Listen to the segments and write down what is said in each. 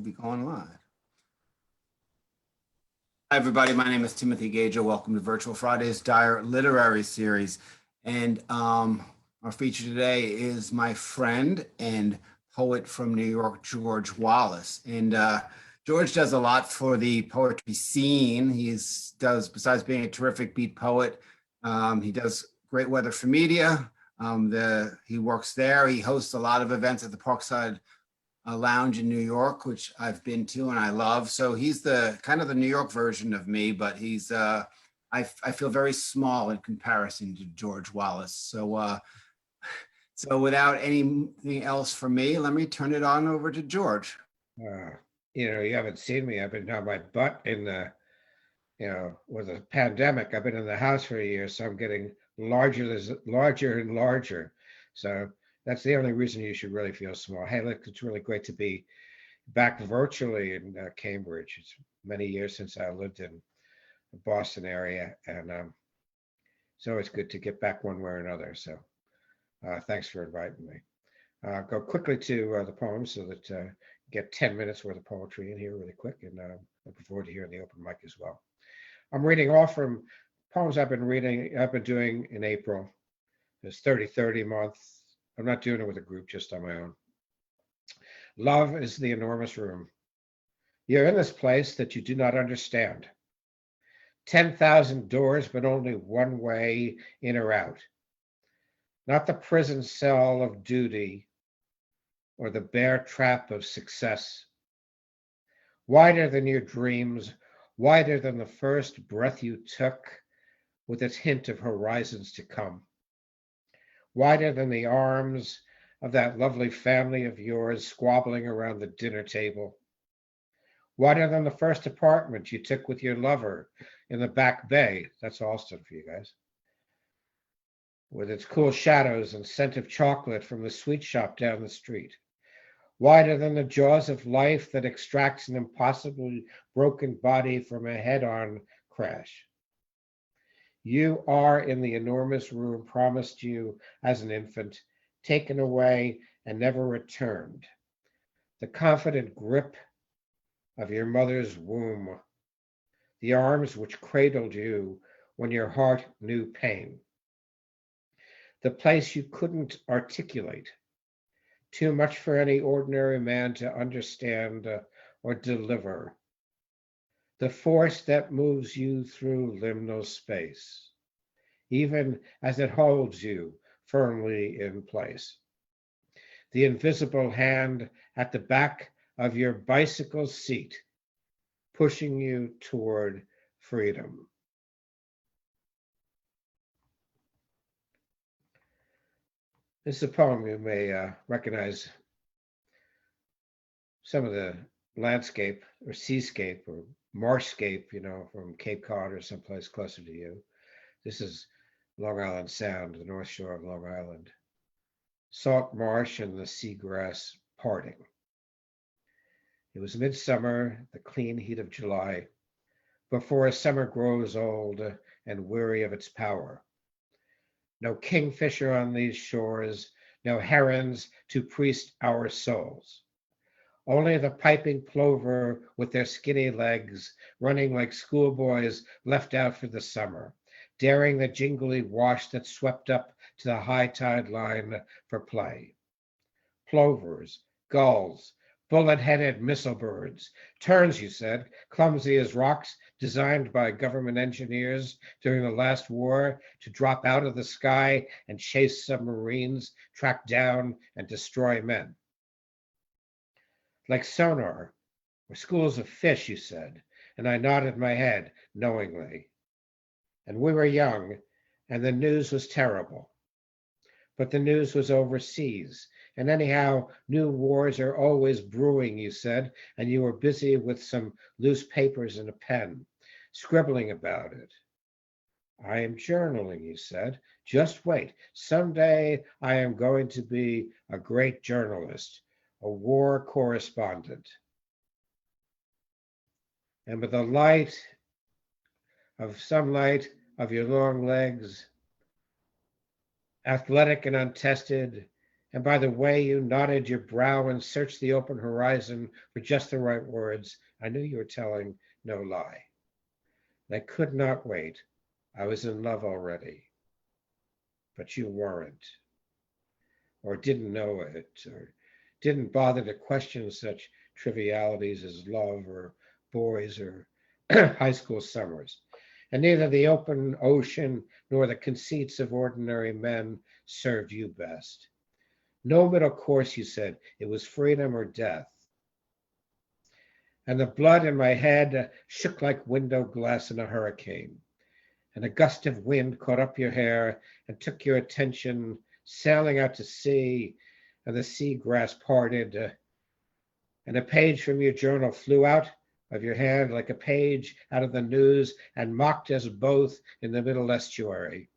be going live. Hi, everybody. My name is Timothy Gager. Welcome to Virtual Fridays Dire Literary Series. And our feature today is my friend and poet from New York, George Wallace. And George does a lot for the poetry scene. Does, besides being a terrific beat poet, he does great weather for media. He works there. He hosts a lot of events at the Parkside Lounge in New York, which I've been to and I love. So he's the kind of the New York version of me, but he's I feel very small in comparison to George Wallace. So without anything else from me, let me turn it on over to George. You haven't seen me. I've been on my butt in the, with the pandemic. I've been in the house for a year, so I'm getting larger and larger. So that's the only reason you should really feel small. Hey, look, it's really great to be back virtually in Cambridge. It's many years since I lived in the Boston area, and it's always good to get back one way or another. So thanks for inviting me. Go quickly to the poems so that get 10 minutes worth of poetry in here really quick, and looking forward to hearing the open mic as well. I'm reading off from poems I've been doing in April. It's 30-30 month. I'm not doing it with a group, just on my own. Love is the enormous room. You're in this place that you do not understand. 10,000 doors, but only one way in or out. Not the prison cell of duty or the bear trap of success. Wider than your dreams, wider than the first breath you took, with its hint of horizons to come. Wider than the arms of that lovely family of yours squabbling around the dinner table. Wider than the first apartment you took with your lover in the Back Bay. That's Austin for you guys. With its cool shadows and scent of chocolate from the sweet shop down the street. Wider than the jaws of life that extracts an impossibly broken body from a head-on crash. You are in the enormous room promised you as an infant, taken away and never returned. The confident grip of your mother's womb, the arms which cradled you when your heart knew pain. The place you couldn't articulate, too much for any ordinary man to understand or deliver. The force that moves you through liminal space, even as it holds you firmly in place. The invisible hand at the back of your bicycle seat, pushing you toward freedom. This is a poem you may recognize some of the landscape or seascape or marshscape, from Cape Cod or someplace closer to you. This is Long Island Sound, the North Shore of Long Island. Salt marsh and the seagrass parting. It was midsummer, the clean heat of July, before a summer grows old and weary of its power. No kingfisher on these shores, no herons to priest our souls. Only the piping plover with their skinny legs, running like schoolboys left out for the summer, daring the jingly wash that swept up to the high tide line for play. Plovers, gulls, bullet-headed missile birds, terns, you said, clumsy as rocks, designed by government engineers during the last war to drop out of the sky and chase submarines, track down and destroy men. Like sonar, or schools of fish, you said, and I nodded my head knowingly. And we were young, and the news was terrible. But the news was overseas, and anyhow, new wars are always brewing, you said, and you were busy with some loose papers and a pen, scribbling about it. I am journaling, you said. Just wait. Someday I am going to be a great journalist, a war correspondent. And with the light of sunlight of your long legs, athletic and untested, And by the way you knotted your brow and searched the open horizon for just the right words, I knew you were telling no lie. And I could not wait. I was in love already. But you weren't, or didn't know it, or didn't bother to question such trivialities as love or boys or high school summers. And neither the open ocean nor the conceits of ordinary men served you best. No middle course, you said. It was freedom or death. And the blood in my head shook like window glass in a hurricane. And a gust of wind caught up your hair and took your attention, sailing out to sea, and the sea grass parted, and a page from your journal flew out of your hand like a page out of the news and mocked us both in the middle estuary,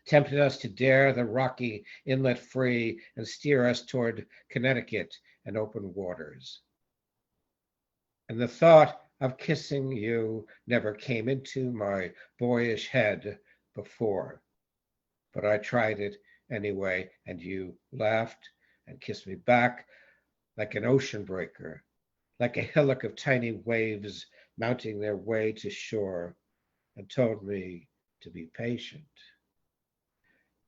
tempted us to dare the rocky inlet free and steer us toward Connecticut and open waters. And the thought of kissing you never came into my boyish head before, but I tried it anyway, and you laughed and kissed me back like an ocean breaker, like a hillock of tiny waves mounting their way to shore, and told me to be patient.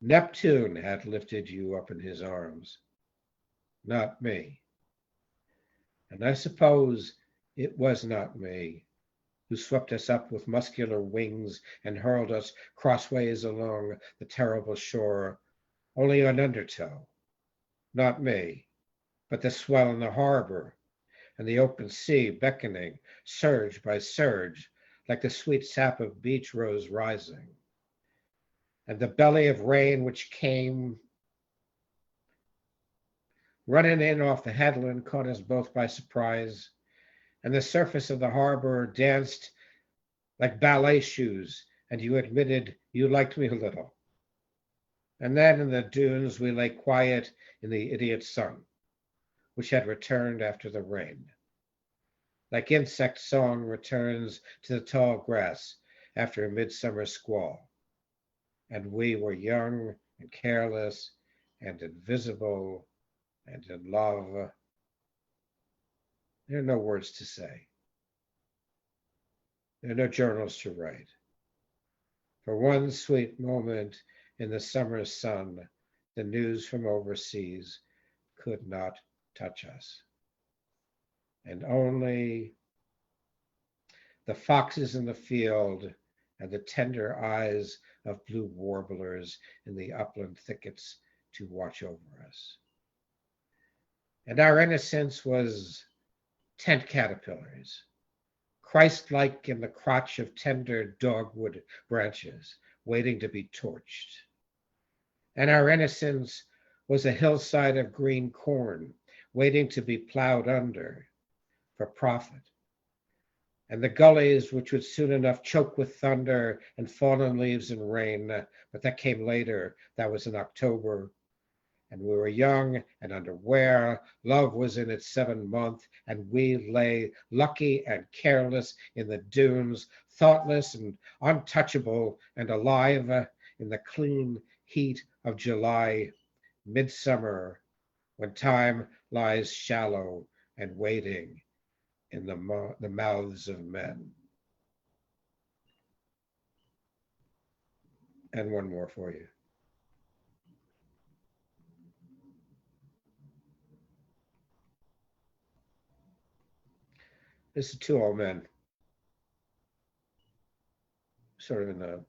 Neptune had lifted you up in his arms, not me. And I suppose it was not me who swept us up with muscular wings and hurled us crossways along the terrible shore, only on undertow. Not me, but the swell in the harbor and the open sea beckoning, surge by surge, like the sweet sap of beach rose rising. And the belly of rain which came running in off the headland caught us both by surprise, and the surface of the harbor danced like ballet shoes, and you admitted you liked me a little. And then in the dunes we lay quiet in the idiot sun, which had returned after the rain, like insect song returns to the tall grass after a midsummer squall. And we were young and careless and invisible and in love. There are no words to say. There are no journals to write. For one sweet moment in the summer sun, the news from overseas could not touch us. And only the foxes in the field and the tender eyes of blue warblers in the upland thickets to watch over us. And our innocence was tent caterpillars, Christ-like in the crotch of tender dogwood branches, waiting to be torched. And our innocence was a hillside of green corn, waiting to be plowed under for profit. And the gullies which would soon enough choke with thunder and fallen leaves and rain, but that came later, that was in October. And we were young and underwear. Love was in its 7th month, and we lay lucky and careless in the dunes, thoughtless and untouchable and alive in the clean heat of July, midsummer, when time lies shallow and waiting in the mouths of men. And one more for you. This is 2 old men, sort of in the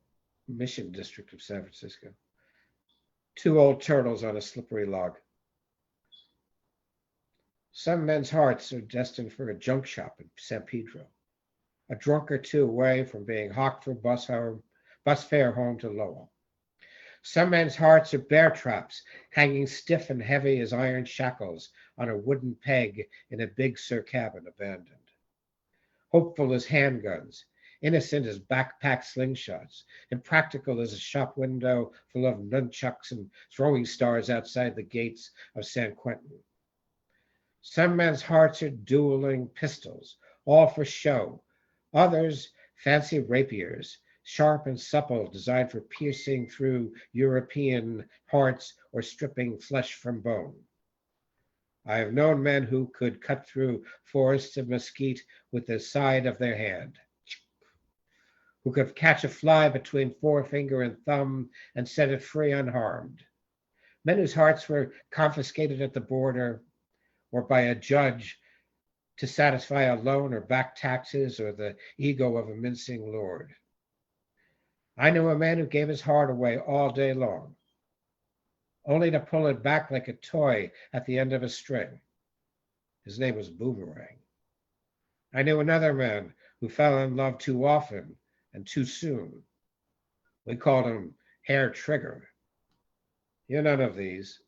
Mission District of San Francisco. 2 old turtles on a slippery log. Some men's hearts are destined for a junk shop in San Pedro, a drunk or 2 away from being hawked for bus fare home to Lowell. Some men's hearts are bear traps, hanging stiff and heavy as iron shackles on a wooden peg in a Big Sur cabin abandoned. Hopeful as handguns, innocent as backpack slingshots, impractical as a shop window full of nunchucks and throwing stars outside the gates of San Quentin. Some men's hearts are dueling pistols, all for show. Others, fancy rapiers, sharp and supple, designed for piercing through European hearts or stripping flesh from bone. I have known men who could cut through forests of mesquite with the side of their hand, who could catch a fly between forefinger and thumb and set it free unharmed. Men whose hearts were confiscated at the border or by a judge to satisfy a loan or back taxes or the ego of a mincing lord. I knew a man who gave his heart away all day long, only to pull it back like a toy at the end of a string. His name was Boomerang. I knew another man who fell in love too often and too soon. We called him Hair Trigger. You're none of these,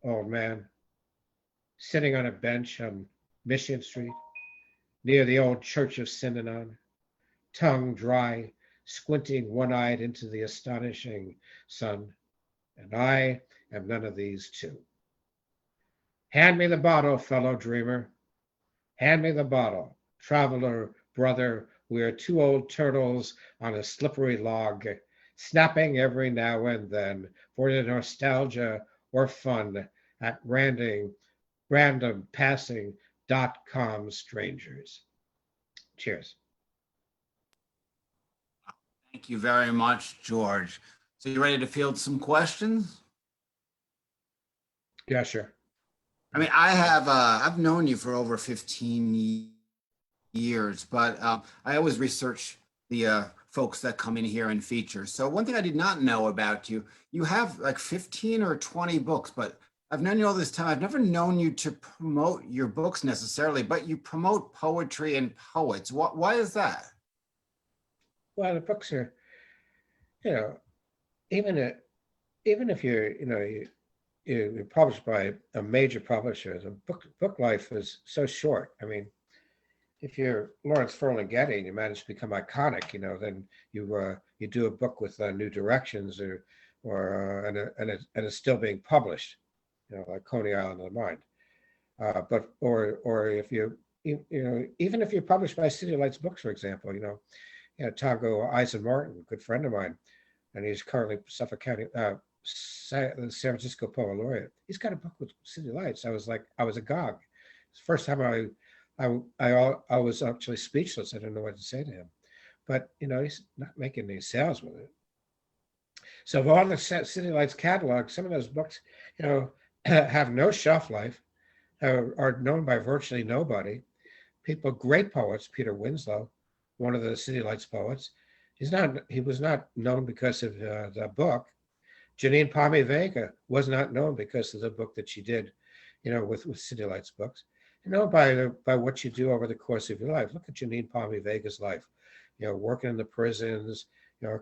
old man, sitting on a bench on Mission Street, near the old Church of Synanon, tongue dry, squinting one-eyed into the astonishing sun. And I am none of these too. Hand me the bottle, fellow dreamer. Hand me the bottle, traveler, brother. We are two old turtles on a slippery log, snapping every now and then for the nostalgia or fun at random passing .com strangers. Cheers. Thank you very much, George. So you ready to field some questions? Yeah, sure. I mean, I've known you for over 15 years, but I always research the folks that come in here and feature. So one thing I did not know about you, you have like 15 or 20 books, but I've known you all this time. I've never known you to promote your books necessarily, but you promote poetry and poets. Why is that? Well, the books are, you know, even if you're published by a major publisher, the book life is so short. I mean, if you're Lawrence Ferlinghetti and you manage to become iconic, then you do a book with new directions and it's still being published, like Coney Island of the Mind. Or if even if you're published by City Lights Books, for example, Tago Eisen-Martin, good friend of mine, and he's currently Suffolk County, San Francisco Poet Laureate. He's got a book with City Lights. I was agog. It's the first time I was actually speechless. I didn't know what to say to him. But he's not making any sales with it. So of all the City Lights catalog, some of those books, have no shelf life, are known by virtually nobody. Great poets, Peter Winslow, one of the City Lights poets, he was not known because of the book. Janine Palmy Vega was not known because of the book that she did, with City Lights books. By what you do over the course of your life. Look at Janine Palmy Vega's life, working in the prisons,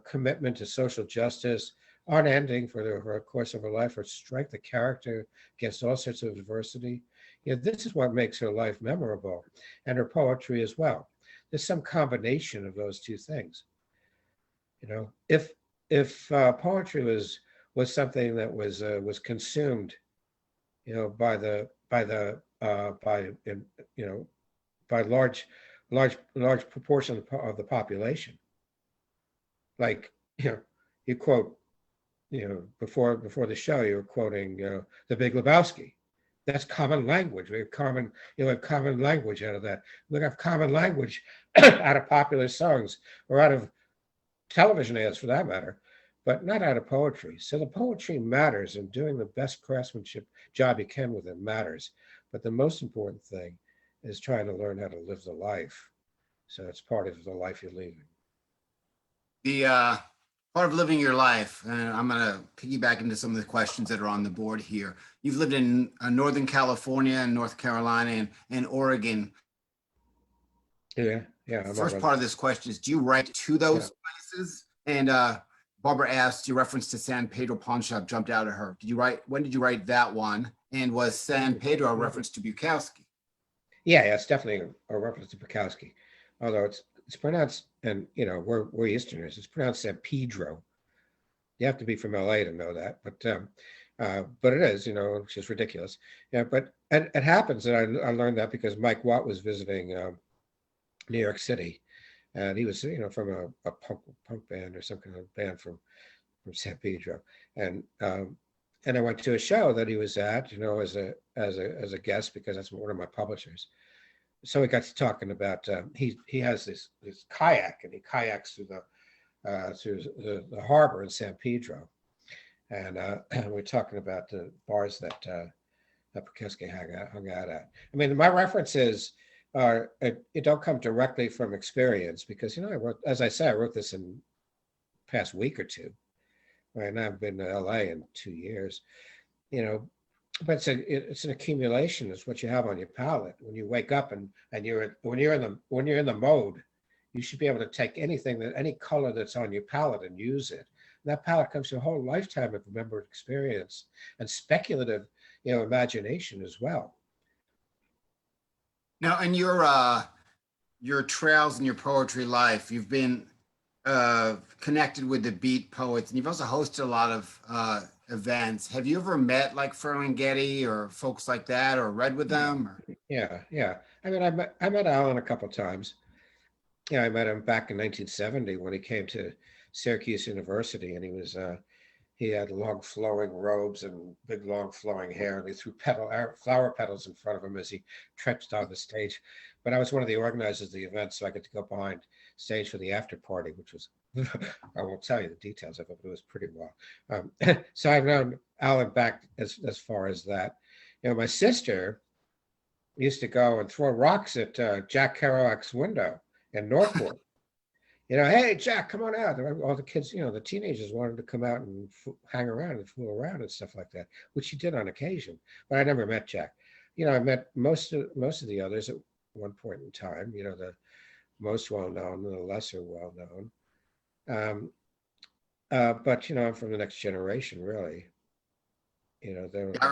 commitment to social justice, unending for the course of her life, her strength of character against all sorts of adversity. This is what makes her life memorable, and her poetry as well. There's some combination of those two things. If poetry was something that was consumed, by large proportion of the population, like you quote, before the show you were quoting The Big Lebowski. That's common language. We have common language out of that. We have common language out of popular songs or out of television ads, for that matter, but not out of poetry. So the poetry matters, and doing the best craftsmanship job you can with it matters. But the most important thing is trying to learn how to live the life. So it's part of the life you're leading. The part of living your life, and I'm going to piggyback into some of the questions that are on the board here. You've lived in Northern California and North Carolina and Oregon. Yeah. First part of this question is, do you write to those places? And Barbara asked, your reference to San Pedro Pawn Shop jumped out at her. When did you write that one? And was San Pedro a reference to Bukowski? Yeah, it's definitely a reference to Bukowski. Although it's pronounced, and we're Easterners, it's pronounced San Pedro. You have to be from LA to know that, but it is, which is ridiculous. Yeah, but it happens that I learned that because Mike Watt was visiting New York City and he was, from a punk band or some kind of band from San Pedro, and and I went to a show that he was at, as a guest because that's one of my publishers. So we got to talking about he has this kayak, and he kayaks through the harbor in San Pedro, and we're talking about the bars that Busking hung out at. I mean, my references it don't come directly from experience because I wrote, as I said, I wrote this in the past week or two. Right now, I've been to LA in 2 years, but it's an accumulation. It's what you have on your palette when you wake up and when you're in the mode. You should be able to take any color that's on your palette and use it. And that palette comes from a whole lifetime of remembered experience and speculative, imagination as well. Now, in your trails in your poetry life, you've been connected with the beat poets, and you've also hosted a lot of events. Have you ever met like Ferlinghetti or folks like that, or read with them? Or? Yeah. I mean, I met Alan a couple of times. I met him back in 1970 when he came to Syracuse University, and he had long flowing robes and big long flowing hair, and he threw flower petals in front of him as he trekked on the stage. But I was one of the organizers of the event, so I got to go behind stage for the after party, which was, I won't tell you the details of it, but it was pretty well. So I've known Alan back as far as that. My sister used to go and throw rocks at Jack Kerouac's window in Northport. Hey, Jack, come on out. All the kids, the teenagers wanted to come out and hang around and fool around and stuff like that, which he did on occasion. But I never met Jack. I met most of the others at one point in time, the most well-known and the lesser well-known. But, I'm from the next generation, really. I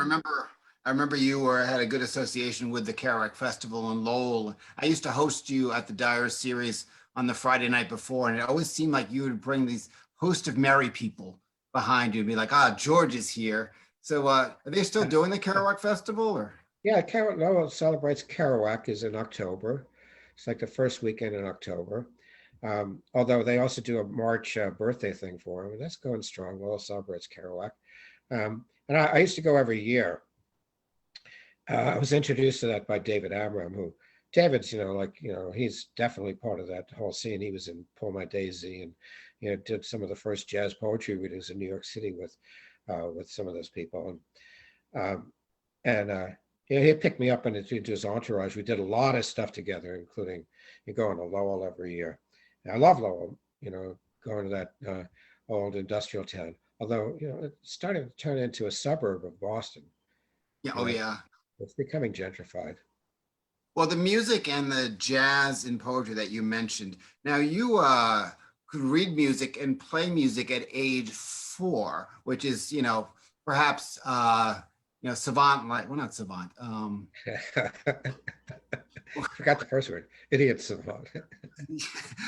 remember you had a good association with the Carrock Festival in Lowell. I used to host you at the Dyer series on the Friday night before, and it always seemed like you would bring these host of merry people behind you and be like, George is here. So are they still doing the Carrock Festival? Or? Yeah, Lowell celebrates Kerouac is in October. It's like the first weekend in October. Although they also do a March birthday thing for him, and that's going strong. Lowell celebrates Kerouac. And I used to go every year. I was introduced to that by David Amram, who David's, he's definitely part of that whole scene. He was in Pull My Daisy and, did some of the first jazz poetry readings in New York City with some of those people. And he picked me up into his entourage. We did a lot of stuff together, including going to Lowell every year. And I love Lowell, going to that old industrial town, although, it's starting to turn into a suburb of Boston. Yeah. Oh, yeah. It's becoming gentrified. Well, the music and the jazz and poetry that you mentioned. Now, you could read music and play music at age 4, which is, perhaps, savant, like, well, not savant. Forgot the first word. Idiot savant.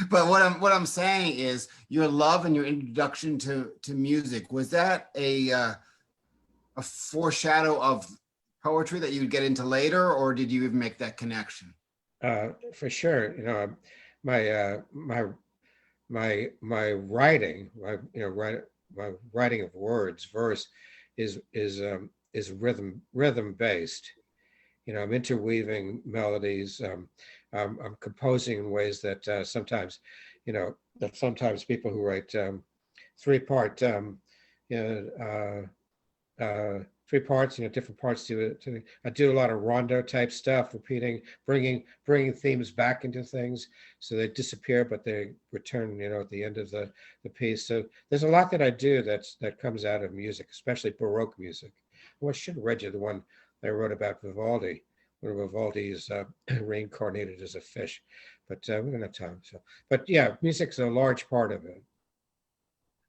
But what I'm saying is your love and your introduction to music, was that a foreshadow of poetry that you would get into later, or did you even make that connection? For sure. My writing, my writing of words, verse, is rhythm based. I'm interweaving melodies. I'm composing in ways that sometimes people who write 3-part, 3 parts, different parts to it. I do a lot of rondo type stuff, repeating, bringing themes back into things so they disappear, but they return, at the end of the piece. So there's a lot that I do that comes out of music, especially Baroque music. Well, I should have read you the one I wrote about Vivaldi, when Vivaldi is reincarnated as a fish, but we don't have time. So, but yeah, music's a large part of it.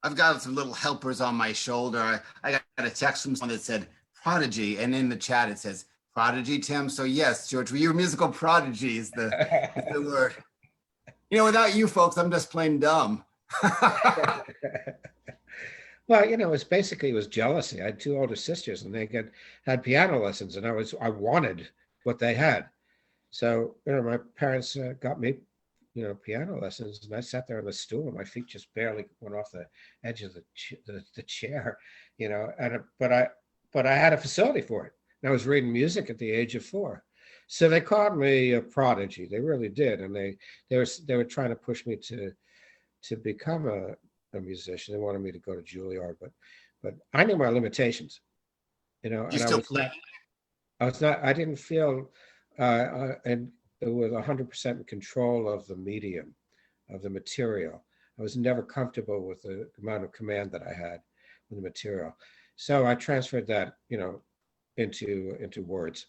I've got some little helpers on my shoulder. I got a text from someone that said Prodigy, and in the chat it says Prodigy, Tim. So yes, George, your musical prodigy is the word. Without you folks, I'm just plain dumb. Well, it was jealousy. I had 2 older sisters, and they had piano lessons, and I wanted what they had. So, my parents got me, piano lessons, and I sat there on the stool, and my feet just barely went off the edge of the chair, but I had a facility for it. And I was reading music at the age of 4. So they called me a prodigy. They really did, and they were trying to push me to become a musician. They wanted me to go to Juilliard, but I knew my limitations, You and still play? I didn't feel and it was 100% in control of the medium, of the material. I was never comfortable with the amount of command that I had with the material. So I transferred that, into words,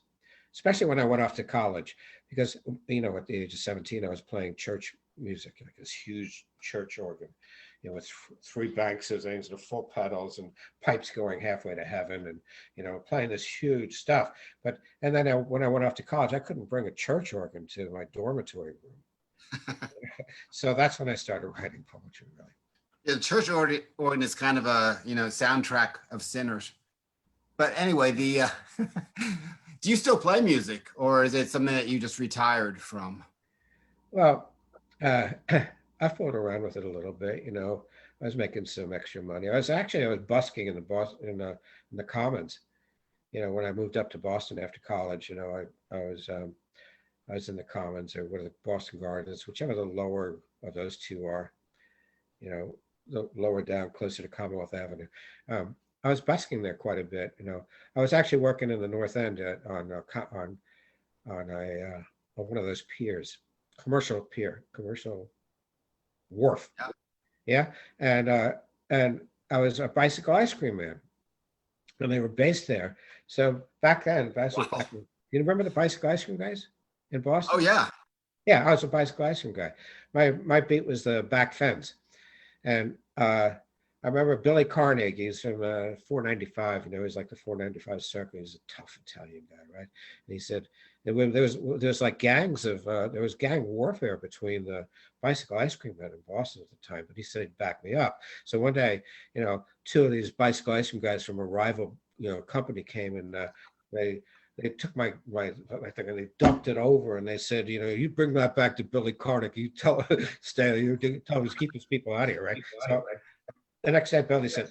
especially when I went off to college, because, at the age of 17, I was playing church music, like this huge church organ, with 3 banks of things and full pedals and pipes going halfway to heaven, and playing this huge stuff. And then when I went off to college, I couldn't bring a church organ to my dormitory room. So that's when I started writing poetry, really. Yeah, the church organ is kind of a soundtrack of sinners. But anyway, the do you still play music, or is it something that you just retired from? Well, I fooled around with it a little bit. I was making some extra money. I was busking in the Commons. When I moved up to Boston after college, I was in the Commons, or what are the Boston Gardens, whichever the lower of those two are. The lower down, closer to Commonwealth Avenue. I was busking there quite a bit. I was actually working in the North End on one of those piers, commercial wharf. Yeah, and I was a bicycle ice cream man, and they were based there. So back then, you remember the bicycle ice cream guys in Boston? Oh yeah. Yeah, I was a bicycle ice cream guy. My beat was the back fence, and I remember Billy Carnegie. He's from 495. He's like the 495 circle. He's a tough Italian guy, right? And he said there was like there was gang warfare between the bicycle ice cream men in Boston at the time. But he said he'd back me up. So one day, 2 of these bicycle ice cream guys from a rival company came, and they took my thing and they dumped it over, and they said, you bring that back to Billy Carnegie. You tell you tell him to keep his people out of here, right? So the next day, Billy said,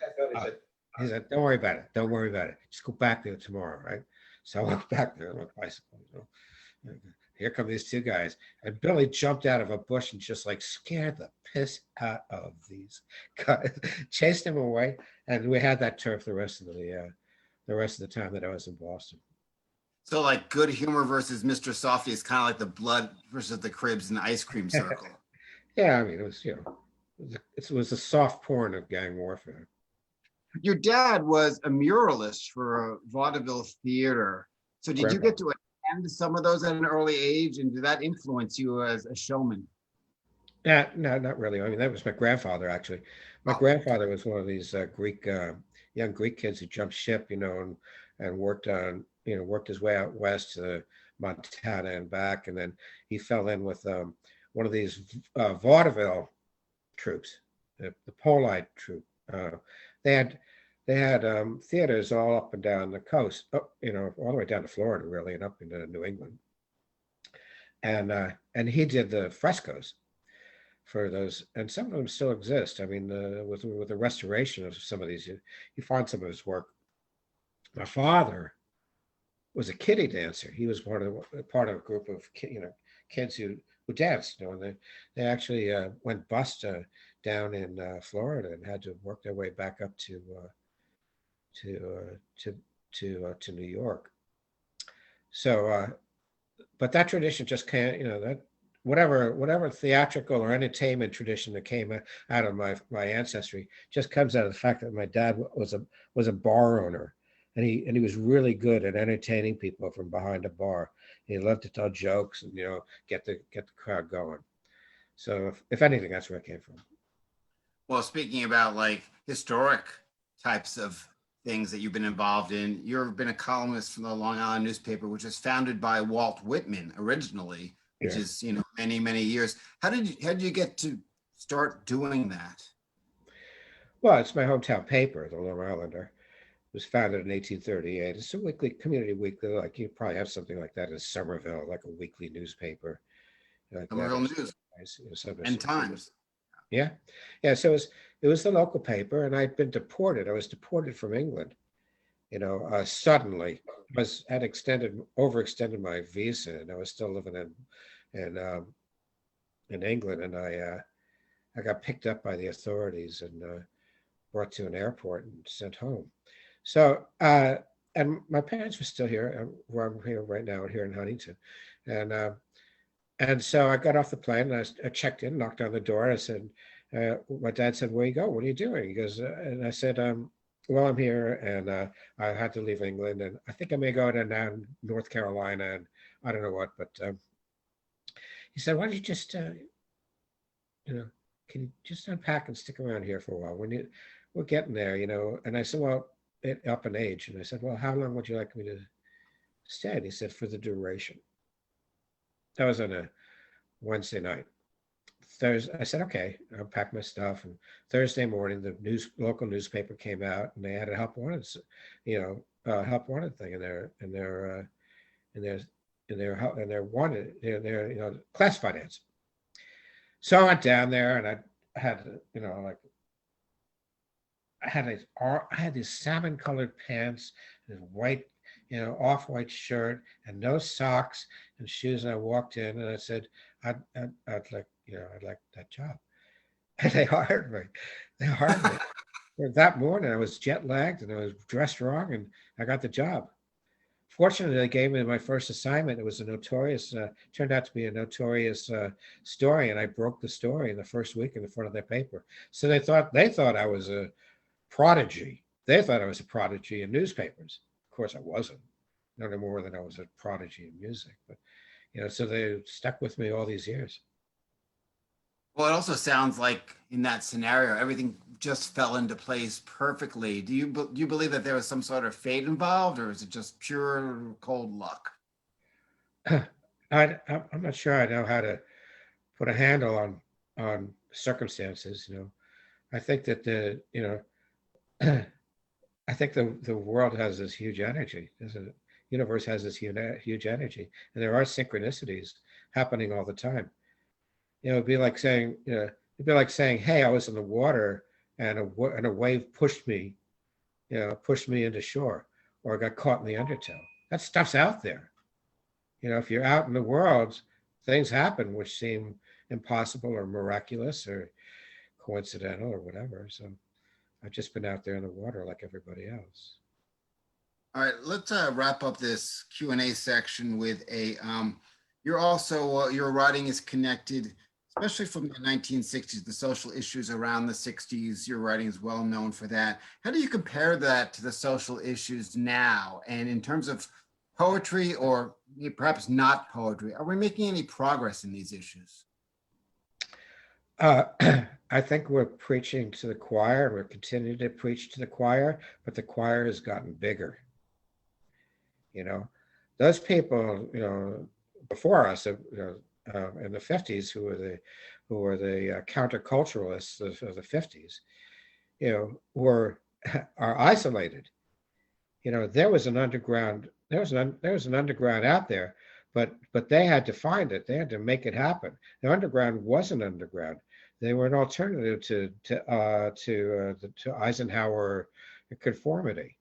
he said, don't worry about it. Don't worry about it. Just go back there tomorrow, right? So I went back there on my bicycle. Here come these 2 guys. And Billy jumped out of a bush and just like scared the piss out of these guys, chased him away. And we had that turf the rest of the time that I was in Boston. So like Good Humor versus Mr. Softy is kind of like the Blood versus the Cribs in the ice cream circle. Yeah, I mean, it was, it was a soft porn of gang warfare. Your dad was a muralist for a vaudeville theater. So did you get to attend some of those at an early age, and did that influence you as a showman? Yeah, no, not really. I mean, that was my grandfather, actually. My grandfather was one of these young Greek kids who jumped ship, and worked worked his way out west to Montana and back. And then he fell in with one of these vaudeville troops, the Polite troupe. They had theaters all up and down the coast, all the way down to Florida, really, and up into New England. And he did the frescoes for those, and some of them still exist. I mean, with the restoration of some of these, you find some of his work. My father was a kiddie dancer. He was part of a group of kids who danced, and they actually went bust down in Florida and had to work their way back up to New York. So, but that tradition just can't, that whatever theatrical or entertainment tradition that came out of my ancestry just comes out of the fact that my dad was a bar owner, and he was really good at entertaining people from behind a bar. He loved to tell jokes and get the crowd going. So if anything, that's where it came from. Well, speaking about like historic types of things that you've been involved in, you've been a columnist from the Long Island newspaper, which was founded by Walt Whitman originally, which is many years. How did you get to start doing that? Well, it's my hometown paper, the Long Islander. It was founded in 1838. It's a community weekly, like you probably have something like that in Somerville, like a weekly newspaper. Some real news and times. Yeah, yeah. So it was the local paper, and I'd been deported. I was deported from England. Suddenly. Had overextended my visa, and I was still living in England, and I got picked up by the authorities and brought to an airport and sent home. So and my parents were still here, where I'm here right now, here in Huntington, and so I got off the plane and I checked in, knocked on the door. I said, my dad said, "Where you go? What are you doing?" He goes, and I said, "Well, I'm here, and I had to leave England, and I think I may go to now North Carolina, and I don't know what." But he said, "Why don't you just, can you just unpack and stick around here for a while? We're getting there, And I said, "Well, up in age," and I said, "Well, how long would you like me to stay?" And he said, "For the duration." That was on a Wednesday night. Thursday, I said, "Okay." I'll pack my stuff. And Thursday morning, the local newspaper came out, and they had a help wanted, help wanted thing in their wanted, classified ads. So I went down there, and I had, I had these salmon colored pants, and white, off-white shirt, and no socks and shoes. And I walked in, and I said, I'd like, I'd like that job. And they hired me. They hired me. That morning, I was jet lagged and I was dressed wrong, and I got the job. Fortunately, they gave me my first assignment. It was turned out to be a notorious story, and I broke the story in the first week in the front of their paper. So they thought I was a prodigy. They thought I was a prodigy in newspapers. Of course, I wasn't. No more than I was a prodigy in music. But so they stuck with me all these years. Well, it also sounds like in that scenario, everything just fell into place perfectly. Do you believe that there was some sort of fate involved, or is it just pure cold luck? I'm not sure I know how to put a handle on circumstances. I think that I think the world has this huge energy. The universe has this huge energy, and there are synchronicities happening all the time. It'd be like saying, "Hey, I was in the water, and a wave pushed me into shore, or I got caught in the undertow." That stuff's out there. If you're out in the world, things happen which seem impossible or miraculous or coincidental or whatever. So I've just been out there in the water like everybody else. All right, let's wrap up this Q&A section with your writing is connected, especially from the 1960s, the social issues around the 60s. Your writing is well known for that. How do you compare that to the social issues now? And in terms of poetry, or perhaps not poetry, are we making any progress in these issues? I think we're preaching to the choir, and we're continuing to preach to the choir, but the choir has gotten bigger. Those people, before us, in the 50s, who were the counterculturalists of the 50s, are isolated. There was an underground out there, but they had to find it. They had to make it happen. The underground wasn't underground. They were an alternative to Eisenhower conformity.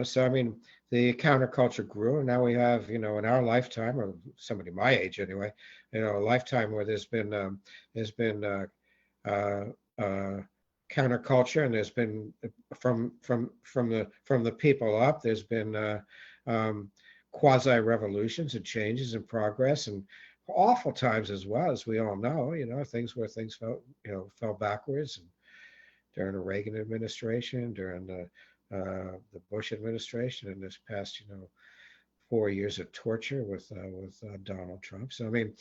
So I mean, the counterculture grew, and now we have, in our lifetime, or somebody my age anyway, a lifetime where there's been counterculture, and there's been from the people up, there's been quasi revolutions and changes and progress, and awful times as well, as we all know. Things fell backwards, and during the Reagan administration, during the Bush administration, and this past 4 years of torture with Donald Trump. So I mean,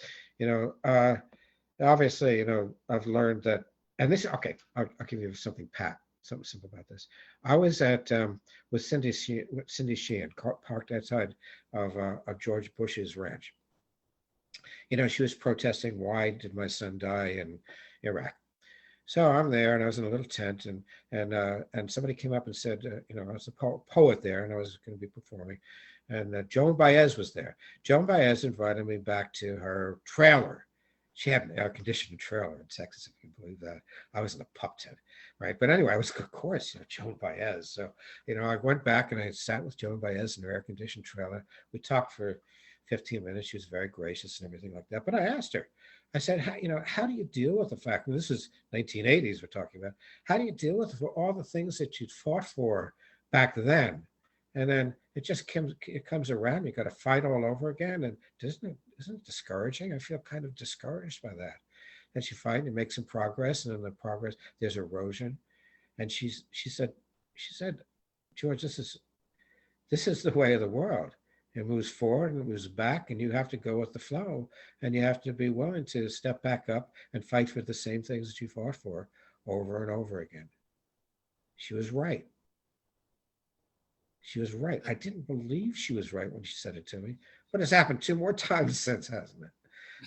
obviously, I've learned that, and this, okay, I'll give you something simple about this. I was with Cindy Sheehan, parked outside of George Bush's ranch. She was protesting, why did my son die in Iraq? So I'm there, and I was in a little tent, and somebody came up and said, I was a poet there, and I was going to be performing, and Joan Baez was there. Joan Baez invited me back to her trailer. She had an air-conditioned trailer in Texas, if you can believe that. I was in a pup tent, right? But anyway, I was, of course, Joan Baez. So, I went back and I sat with Joan Baez in her air-conditioned trailer. We talked for 15 minutes. She was very gracious and everything like that. But I asked her, I said, how do you deal with the fact, and this is 1980s we're talking about, how do you deal with all the things that you'd fought for back then? And then it comes around, you got to fight all over again. And isn't it discouraging? I feel kind of discouraged by that. And you fight and make some progress, and in the progress, there's erosion. And she said, George, this is the way of the world. It moves forward and it moves back, and you have to go with the flow, and you have to be willing to step back up and fight for the same things that you fought for over and over again. She was right. She was right. I didn't believe she was right when she said it to me, but it's happened 2 more times since, hasn't it?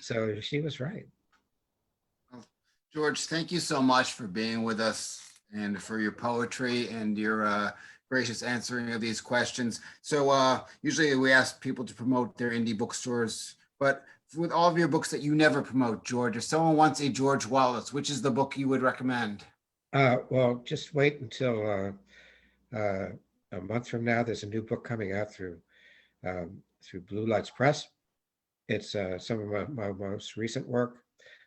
So she was right. George, thank you so much for being with us and for your poetry and your gracious answering of these questions. So usually we ask people to promote their indie bookstores, but with all of your books that you never promote, George, if someone wants a George Wallace, which is the book you would recommend? Well, just wait until a month from now. There's a new book coming out through Blue Lights Press. It's some of my most recent work,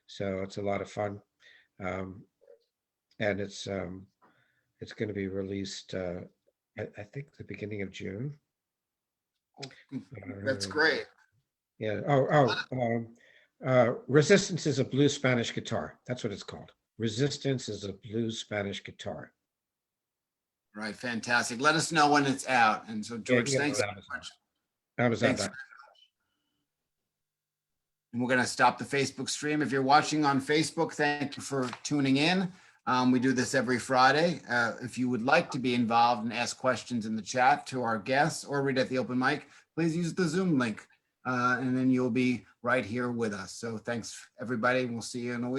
so it's a lot of fun, and it's going to be released I think the beginning of June. That's great. Yeah. Resistance is a Blue Spanish Guitar. That's what it's called. Resistance is a Blue Spanish Guitar. Right, fantastic. Let us know when it's out. And so, George, thanks so much. Thanks. And we're going to stop the Facebook stream. If you're watching on Facebook, thank you for tuning in. We do this every Friday. If you would like to be involved and ask questions in the chat to our guests or read at the open mic, please use the Zoom link, and then you'll be right here with us. So thanks, everybody. We'll see you in a week.